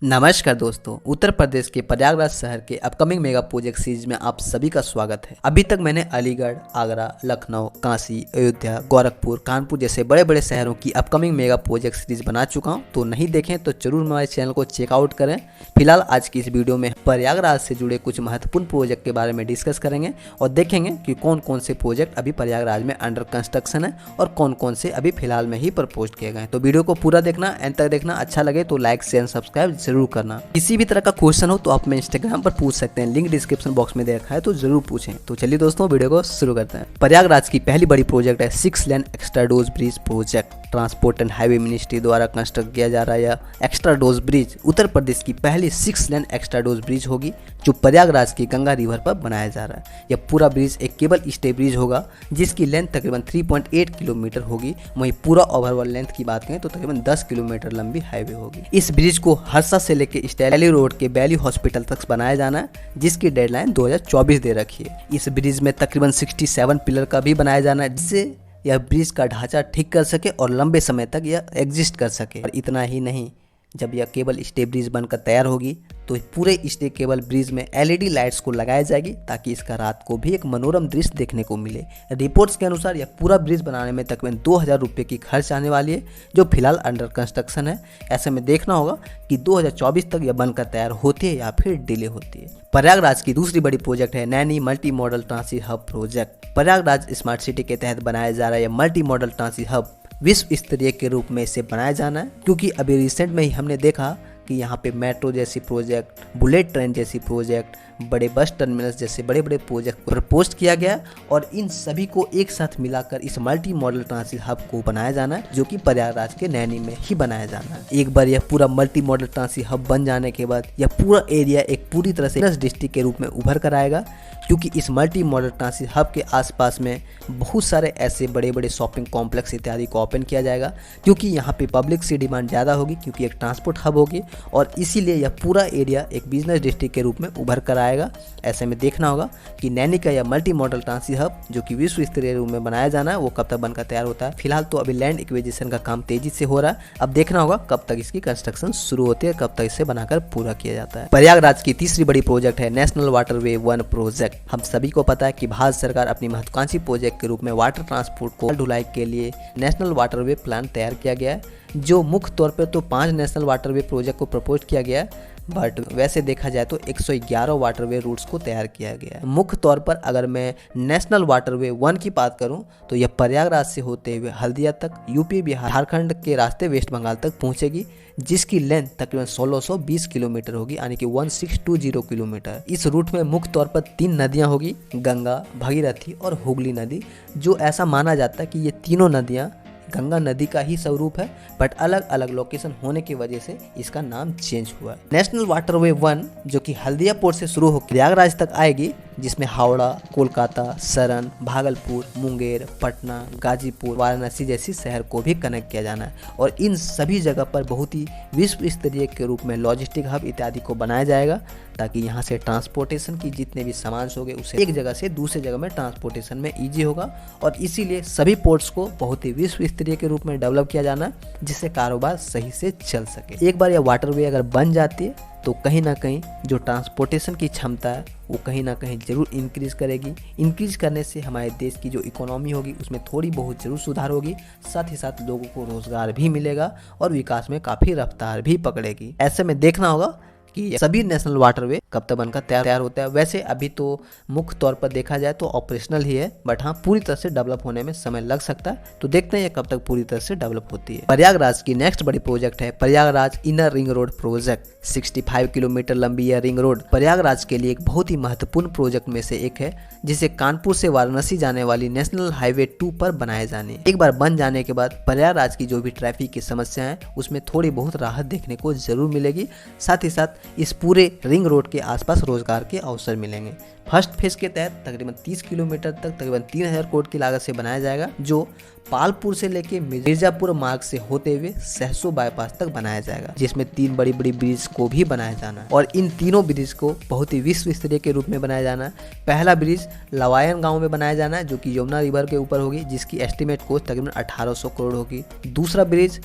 नमस्कार दोस्तों, उत्तर प्रदेश के प्रयागराज शहर के अपकमिंग मेगा प्रोजेक्ट सीरीज में आप सभी का स्वागत है। अभी तक मैंने अलीगढ़, आगरा, लखनऊ, काशी, अयोध्या, गोरखपुर, कानपुर जैसे बड़े बड़े शहरों की अपकमिंग मेगा प्रोजेक्ट सीरीज बना चुका हूं, तो नहीं देखें तो जरूर हमारे चैनल को चेकआउट करें। फिलहाल आज की इस वीडियो में प्रयागराज से जुड़े कुछ महत्वपूर्ण प्रोजेक्ट के बारे में डिस्कस करेंगे और देखेंगे कि कौन कौन से प्रोजेक्ट अभी प्रयागराज में अंडर कंस्ट्रक्शन है और कौन कौन से अभी फिलहाल में ही प्रपोज किए गए हैं। तो वीडियो को पूरा देखना, एंड तक देखना। अच्छा लगे तो लाइक शेयर सब्सक्राइब जरूर करना। किसी भी तरह का क्वेश्चन हो तो आप मैं इंस्टाग्राम पर पूछ सकते हैं, लिंक डिस्क्रिप्शन बॉक्स में दे रखा है, तो जरूर पूछें। तो चलिए दोस्तों, वीडियो को शुरू करते हैं। प्रयागराज की पहली बड़ी प्रोजेक्ट है 6 lane extra dose bridge project. Transport and highway ministry द्वारा कंस्ट्रक्ट किया जा रहा है यह extra dose bridge Uttar Pradesh की पहली 6 लेन एक्स्ट्रा डोज ब्रिज होगी, जो प्रयागराज की गंगा रिवर पर बनाया जा रहा है। यह पूरा ब्रिज एक केबल स्टे ब्रिज होगा, जिसकी लेंथ तकरीबन 3.8 किलोमीटर होगी। वहीं पूरा ओवरऑल लेंथ की बात करें तो तकरीबन 10 किलोमीटर लंबी हाईवे होगी। इस ब्रिज को हरसा से लेकर स्टैली रोड के वैली हॉस्पिटल तक बनाया जाना है, जिसकी डेडलाइन 2024 दे रखी है। इस ब्रिज में तकरीबन 67 पिलर का भी बनाया जाना है, जिससे यह ब्रिज का ढांचा ठीक कर सके और लंबे समय तक यह एग्जिस्ट कर सके। और इतना ही नहीं, जब यह केबल स्टे ब्रिज बनकर तैयार होगी तो पूरे स्टे केबल ब्रिज में एलईडी लाइट्स को लगाया जाएगी, ताकि इसका रात को भी एक मनोरम दृश्य देखने को मिले। रिपोर्ट्स के अनुसार यह पूरा ब्रिज बनाने में तकरीबन 2000 रुपये की खर्च आने वाली है, जो फिलहाल अंडर कंस्ट्रक्शन है। ऐसे में देखना होगा कि 2024 तक यह बनकर तैयार होती है या फिर डिले होती है। प्रयागराज की दूसरी बड़ी प्रोजेक्ट है Naini multi modal transit hub project. Prayagraj smart city के तहत बनाया जा रहा है यह मल्टी मॉडल ट्रांसिट हब विश्व स्तरीय के रूप में इसे बनाया जाना है, क्योंकि अभी रिसेंट में ही हमने देखा कि यहाँ पे मेट्रो जैसी प्रोजेक्ट, बुलेट ट्रेन जैसी प्रोजेक्ट, बड़े बस टर्मिनल्स जैसे बड़े बड़े प्रोजेक्ट प्रपोज किया गया और इन सभी को एक साथ मिलाकर इस मल्टी मॉडल ट्रांसिट हब को बनाया जाना है, जो कि प्रयागराज के नैनी में ही बनाया जाना है। एक बार यह पूरा मल्टी मॉडल ट्रांसिट हब बन जाने के बाद यह पूरा एरिया एक पूरी तरह से डिस्ट्रिक्ट के रूप में उभर कर आएगा, क्योंकि इस मल्टी मॉडल ट्रांसिट हब के आसपास में बहुत सारे ऐसे बड़े बड़े शॉपिंग कॉम्प्लेक्स इत्यादि को ओपन किया जाएगा, क्योंकि यहाँ पे पब्लिक से डिमांड ज़्यादा होगी, क्योंकि एक ट्रांसपोर्ट हब होगी और इसीलिए यह पूरा एरिया एक बिजनेस डिस्ट्रिक्ट के रूप में उभर कर आएगा। ऐसे में देखना होगा कि नैनी का यह मल्टी मॉडल ट्रांसिट हब, जो कि विश्व स्तरीय रूप में बनाया जाना है, वो कब तक बनकर तैयार होता है। फिलहाल तो अभी लैंड एक्विजिशन का काम तेजी से हो रहा है, अब देखना होगा कब तक इसकी कंस्ट्रक्शन शुरू होती है, कब तक इसे बनाकर पूरा किया जाता है। प्रयागराज की तीसरी बड़ी प्रोजेक्ट है नेशनल वाटरवे 1 प्रोजेक्ट। हम सभी को पता है कि भारत सरकार अपनी महत्वाकांक्षी प्रोजेक्ट के रूप में वाटर ट्रांसपोर्ट को ढुलाई के लिए नेशनल वाटरवे प्लान तैयार किया गया है, जो मुख्य तौर पर तो 5 नेशनल वाटरवे प्रोजेक्ट को प्रपोज किया गया है, बट वैसे देखा जाए तो 111 वाटरवे रूट्स को तैयार किया गया है। मुख्य तौर पर अगर मैं नेशनल वाटरवे 1 की बात करूं तो यह प्रयागराज से होते हुए हल्दिया तक, यूपी, बिहार, झारखंड के रास्ते वेस्ट बंगाल तक पहुंचेगी, जिसकी लेंथ तकरीबन 1620 किलोमीटर होगी, यानी कि 1620 किलोमीटर। इस रूट में मुख्य तौर पर 3 नदियां होगी, गंगा, भगीरथी और हुगली नदी, जो ऐसा माना जाता है कि ये तीनों नदियां गंगा नदी का ही स्वरूप है, बट अलग अलग लोकेशन होने की वजह से इसका नाम चेंज हुआ है। नेशनल वाटरवे 1, जो कि हल्दिया पोर्ट से शुरू होकर प्रयागराज तक आएगी, जिसमें हावड़ा, कोलकाता, सरन, भागलपुर, मुंगेर, पटना, गाजीपुर, वाराणसी जैसी शहर को भी कनेक्ट किया जाना है और इन सभी जगह पर बहुत ही विश्व स्तरीय के रूप में लॉजिस्टिक हब इत्यादि को बनाया जाएगा, ताकि यहाँ से ट्रांसपोर्टेशन की जितने भी सामान होंगे उसे एक जगह से दूसरे जगह में ट्रांसपोर्टेशन में ईजी होगा। और इसीलिए सभी पोर्ट्स को बहुत ही विश्व स्तरीय के रूप में डेवलप किया जाना है, जिससे कारोबार सही से चल सके। एक बार यह वाटरवे अगर बन जाती है तो कहीं ना कहीं जो ट्रांसपोर्टेशन की क्षमता है वो कहीं ना कहीं जरूर इंक्रीज करेगी। इंक्रीज करने से हमारे देश की जो इकोनॉमी होगी उसमें थोड़ी बहुत जरूर सुधार होगी, साथ ही साथ लोगों को रोजगार भी मिलेगा और विकास में काफ़ी रफ्तार भी पकड़ेगी। ऐसे में देखना होगा कि सभी नेशनल वाटरवे कब तक बनकर तैयार होता है। वैसे अभी तो मुख्य तौर पर देखा जाए तो ऑपरेशनल ही है, बट हाँ पूरी तरह से डेवलप होने में समय लग सकता है, तो देखते हैं ये कब तक पूरी तरह से डेवलप होती है। प्रयागराज की नेक्स्ट बड़ी प्रोजेक्ट है Prayagraj inner ring road project. 65 kilometre लंबी यह रिंग रोड प्रयागराज के लिए एक बहुत ही महत्वपूर्ण प्रोजेक्ट में से एक है, जिसे कानपुर से वाराणसी जाने वाली नेशनल हाईवे 2 पर बनाए जाने। एक बार बन जाने के बाद प्रयागराज की जो भी ट्रैफिक की समस्या है उसमें थोड़ी बहुत राहत देखने को जरूर मिलेगी, साथ ही साथ इस पूरे रिंग रोड के आसपास रोजगार के अवसर मिलेंगे। फर्स्ट फेज के तहत तकरीबन 30 किलोमीटर तक तकरीबन 3000 करोड़ की लागत से बनाया जाएगा, जो पालपुर से लेके मिर्जापुर मार्ग से होते हुए सहसो बाईपास तक बनाया जाएगा, जिसमें 3 बड़ी बड़ी ब्रिज को भी बनाया जाना है और इन तीनों ब्रिज को बहुत ही विश्व स्तरीय के रूप में बनाया जाना है। पहला ब्रिज लवायन गांव में बनाया जाना है, जो कि यमुना रिवर के ऊपर होगी, जिसकी एस्टिमेट कॉस्ट तकरीबन 1800 करोड़ होगी। दूसरा ब्रिज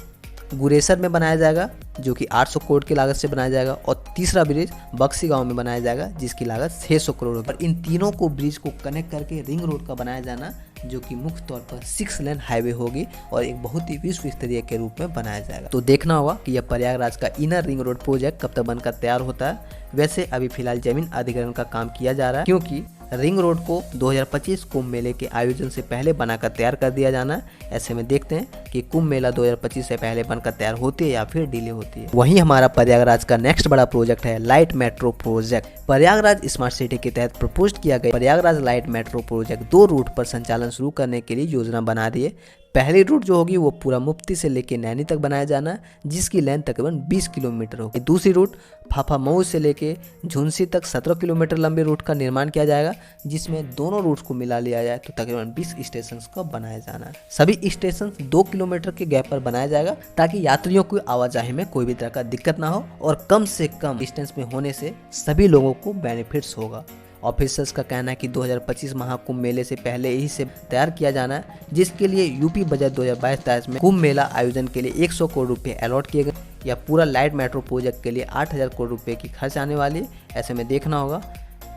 गुरेसर में बनाया जाएगा जो कि 800 करोड़ की लागत से बनाया जाएगा, और तीसरा ब्रिज बक्सी गांव में बनाया जाएगा जिसकी लागत 600 करोड़ पर इन तीनों को ब्रिज को कनेक्ट करके रिंग रोड का बनाया जाना जो कि मुख्य तौर पर 6 लेन हाईवे होगी और एक बहुत ही विश्व स्तरीय के रूप में बनाया जाएगा। तो देखना होगा कि यह प्रयागराज का इनर रिंग रोड प्रोजेक्ट कब तक बनकर तैयार होता है। वैसे अभी फिलहाल जमीन अधिग्रहण का काम किया जा रहा है क्योंकि रिंग रोड को 2025 कुंभ मेले के आयोजन से पहले बनाकर तैयार कर दिया जाना है। ऐसे में देखते हैं कि कुंभ मेला 2025 से पहले बनकर तैयार होती है या फिर डिले होती है। वहीं हमारा प्रयागराज का नेक्स्ट बड़ा प्रोजेक्ट है light metro project. Prayagraj smart city के तहत प्रपोज किया गया Prayagraj light metro project 2 route पर संचालन शुरू करने के लिए योजना बना रही है। पहली रूट जो होगी वो पूरा मुफ्ती से लेके नैनी तक बनाया जाना है जिसकी लेंथ तकरीबन 20 किलोमीटर होगी। दूसरी रूट फाफामऊ से लेके झुंसी तक 17 किलोमीटर लंबे रूट का निर्माण किया जाएगा जिसमें दोनों रूट्स को मिला लिया जाए तो तकरीबन 20 स्टेशन का बनाया जाना है। सभी स्टेशन 2 किलोमीटर के गैप पर बनाया जाएगा ताकि यात्रियों की आवाजाही में कोई भी तरह का दिक्कत ना हो और कम से कम डिस्टेंस में होने से सभी लोगों को बेनिफिट्स होगा। ऑफिसर्स का कहना है कि 2025 महाकुंभ मेले से पहले ही से तैयार किया जाना है जिसके लिए यूपी बजट 2022-23 में कुंभ मेला आयोजन के लिए 100 करोड़ रुपए अलॉट किए गए। या पूरा लाइट मेट्रो प्रोजेक्ट के लिए 8000 करोड़ रुपए की खर्च आने वाली है। ऐसे में देखना होगा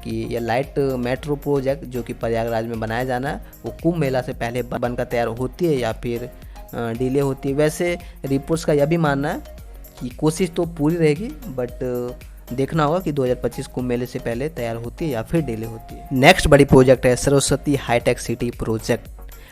कि यह लाइट मेट्रो प्रोजेक्ट जो कि प्रयागराज में बनाया जाना है वो कुंभ मेला से पहले बनकर तैयार होती है या फिर डिले होती है। वैसे रिपोर्ट्स का यह भी मानना है कि कोशिश तो पूरी रहेगी बट देखना होगा कि 2025 कुंभ मेले से पहले तैयार होती है या फिर डिले होती है। नेक्स्ट बड़ी प्रोजेक्ट है Saraswati high tech city project.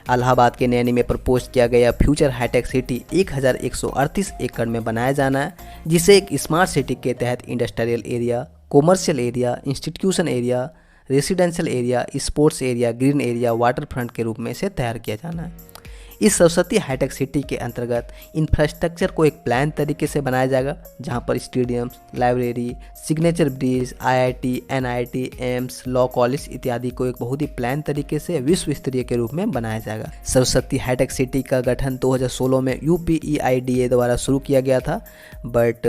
Allahabad के नैनी में प्रपोज किया गया फ्यूचर हाईटेक सिटी 1138 एकड़ में बनाया जाना है जिसे एक स्मार्ट सिटी के तहत industrial area, commercial area, institution area, residential area, sports area, green area, water front के रूप में इसे तैयार किया जाना है। इस सरस्वती हाईटेक सिटी के अंतर्गत इंफ्रास्ट्रक्चर को एक प्लान तरीके से बनाया जाएगा जहां पर stadiums, library, signature bridge, IIT, NIT, AIIMS, law college इत्यादि को एक बहुत ही प्लान तरीके से विश्व स्तरीय के रूप में बनाया जाएगा। सरस्वती हाईटेक सिटी का गठन 2016 में यूपीईआईडीए द्वारा शुरू किया गया था बट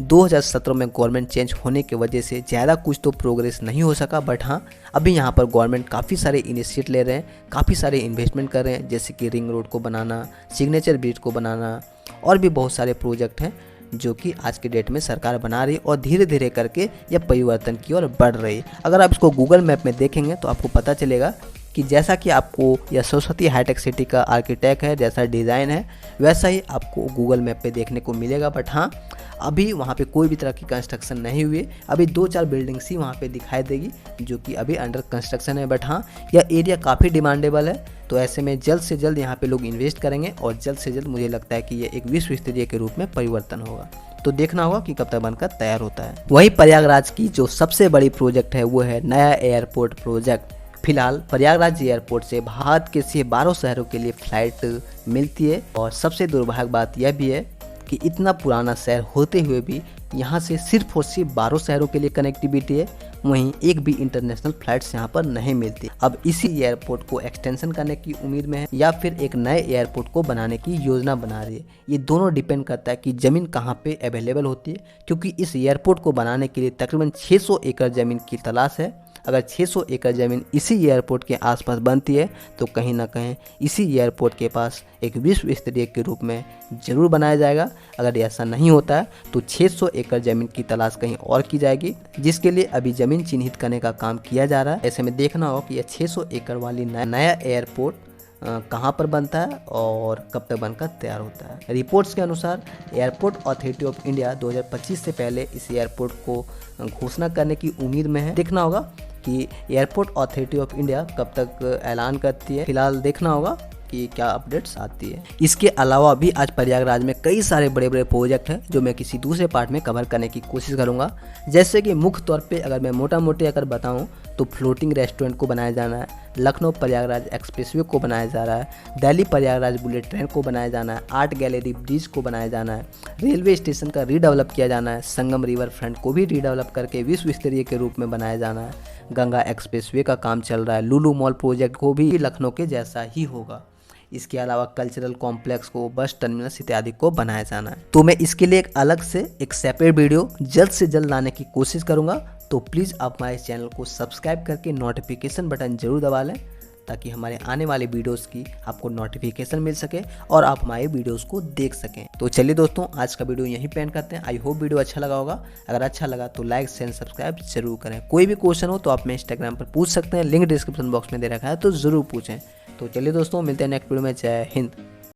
2017 में गवर्नमेंट चेंज होने की वजह से ज़्यादा कुछ तो प्रोग्रेस नहीं हो सका। बट हाँ, अभी यहाँ पर गवर्नमेंट काफ़ी सारे इनिशिएट ले रहे हैं, काफ़ी सारे इन्वेस्टमेंट कर रहे हैं जैसे कि रिंग रोड को बनाना, सिग्नेचर ब्रिज को बनाना और भी बहुत सारे प्रोजेक्ट हैं जो कि आज के डेट में सरकार बना रही है और धीरे धीरे करके यह परिवर्तन की ओर बढ़ रही है। अगर आप इसको गूगल मैप में देखेंगे तो आपको पता चलेगा कि जैसा कि आपको यह सरस्वती हाईटेक सिटी का आर्किटेक्ट है, जैसा डिज़ाइन है वैसा ही आपको गूगल मैप पे देखने को मिलेगा। बट हाँ, अभी वहाँ पे कोई भी तरह की कंस्ट्रक्शन नहीं हुई है। अभी 2-4 बिल्डिंग्स ही वहाँ पे दिखाई देगी जो कि अभी अंडर कंस्ट्रक्शन है। बट हाँ, यह एरिया काफ़ी डिमांडेबल है तो ऐसे में जल्द से जल्द यहाँ पे लोग इन्वेस्ट करेंगे और जल्द से जल्द मुझे लगता है कि ये एक विश्व स्तरीय के रूप में परिवर्तन होगा। तो देखना होगा कि कब तक बनकर तैयार होता है। वही प्रयागराज की जो सबसे बड़ी प्रोजेक्ट है वो है नया एयरपोर्ट प्रोजेक्ट। फिलहाल प्रयागराज एयरपोर्ट से भारत के सिर्फ 12 शहरों के लिए फ्लाइट मिलती है और सबसे दुर्भाग्य बात यह भी है कि इतना पुराना शहर होते हुए भी यहाँ से सिर्फ और सिर्फ 12 शहरों के लिए कनेक्टिविटी है, वहीं एक भी इंटरनेशनल फ्लाइट्स यहाँ पर नहीं मिलती। अब इसी एयरपोर्ट को एक्सटेंशन करने की उम्मीद में है या फिर एक नए एयरपोर्ट को बनाने की योजना बना रही है। ये दोनों डिपेंड करता है कि ज़मीन कहाँ पे अवेलेबल होती है क्योंकि इस एयरपोर्ट को बनाने के लिए तकरीबन 600 एकड़ ज़मीन की तलाश है। अगर 600 एकड़ ज़मीन इसी एयरपोर्ट के आसपास बनती है तो कहीं ना कहीं इसी एयरपोर्ट के पास एक विश्व स्तरीय के रूप में ज़रूर बनाया जाएगा। अगर ऐसा नहीं होता है तो 600 एकड़ ज़मीन की तलाश कहीं और की जाएगी जिसके लिए अभी ज़मीन चिन्हित करने का काम किया जा रहा है। ऐसे में देखना होगा कि यह 600 एकड़ वाली नया एयरपोर्ट कहाँ पर बनता है और कब तक बनकर तैयार होता है। रिपोर्ट्स के अनुसार एयरपोर्ट अथॉरिटी ऑफ इंडिया 2025 से पहले इस एयरपोर्ट को घोषणा करने की उम्मीद में है। देखना होगा कि एयरपोर्ट अथॉरिटी ऑफ इंडिया कब तक ऐलान करती है। फिलहाल देखना होगा कि क्या अपडेट्स आती है। इसके अलावा भी आज प्रयागराज में कई सारे बड़े बड़े प्रोजेक्ट हैं जो मैं किसी दूसरे पार्ट में कवर करने की कोशिश करूंगा। जैसे कि मुख्य तौर पे अगर मैं मोटा मोटे अगर बताऊं तो फ्लोटिंग रेस्टोरेंट को बनाया जाना है, लखनऊ प्रयागराज एक्सप्रेसवे को बनाया जा रहा है, दिल्ली प्रयागराज बुलेट ट्रेन को बनाया जाना है, आर्ट गैलरी ब्रिज को बनाया जाना है, रेलवे स्टेशन का रीडेवलप किया जाना है, संगम रिवर फ्रंट को भी रीडेवलप करके विश्व स्तरीय के रूप में बनाया जाना है, गंगा एक्सप्रेसवे का काम चल रहा है, लुलु मॉल प्रोजेक्ट को भी लखनऊ के जैसा ही होगा। इसके अलावा कल्चरल कॉम्प्लेक्स को, बस टर्मिनस इत्यादि को बनाया जाना है। तो मैं इसके लिए एक अलग से एक सेपरेट वीडियो जल्द से जल्द लाने की कोशिश करूंगा। तो प्लीज़ आप हमारे चैनल को सब्सक्राइब करके नोटिफिकेशन बटन जरूर दबा लें ताकि हमारे आने वाले वीडियोस की आपको नोटिफिकेशन मिल सके और आप हमारे वीडियोस को देख सकें। तो चलिए दोस्तों, आज का वीडियो यहीं पे एंड करते हैं। आई होप वीडियो अच्छा लगा होगा। अगर अच्छा लगा तो लाइक शेयर सब्सक्राइब जरूर करें। कोई भी क्वेश्चन हो तो आप मेरे इंस्टाग्राम पर पूछ सकते हैं, लिंक डिस्क्रिप्शन बॉक्स में दे रखा है, तो ज़रूर पूछें। तो चलिए दोस्तों, मिलते हैं नेक्स्ट वीडियो में। जय हिंद।